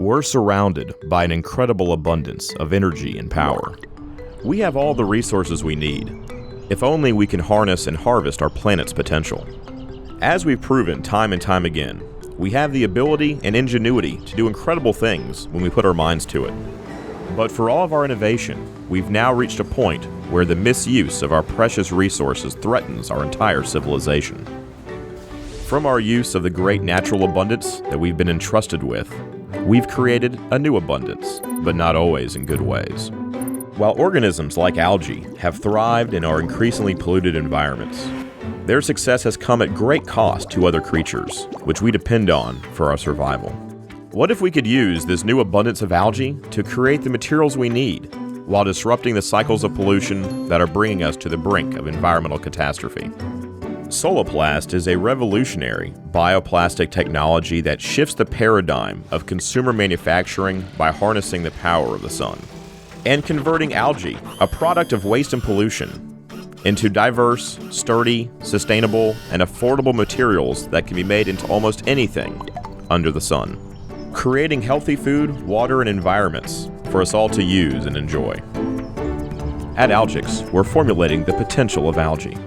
We're surrounded by an incredible abundance of energy and power. We have all the resources we need, if only we can harness and harvest our planet's potential. As we've proven time and time again, we have the ability and ingenuity to do incredible things when we put our minds to it. But for all of our innovation, we've now reached a point where the misuse of our precious resources threatens our entire civilization. From our use of the great natural abundance that we've been entrusted with, we've created a new abundance, but not always in good ways. While organisms like algae have thrived in our increasingly polluted environments, their success has come at great cost to other creatures, which we depend on for our survival. What if we could use this new abundance of algae to create the materials we need, while disrupting the cycles of pollution that are bringing us to the brink of environmental catastrophe? SOLAPLAST is a revolutionary bioplastic technology that shifts the paradigm of consumer manufacturing by harnessing the power of the sun and converting algae, a product of waste and pollution, into diverse, sturdy, sustainable, and affordable materials that can be made into almost anything under the sun, creating healthy food, water, and environments for us all to use and enjoy. At Algix, we're formulating the potential of algae.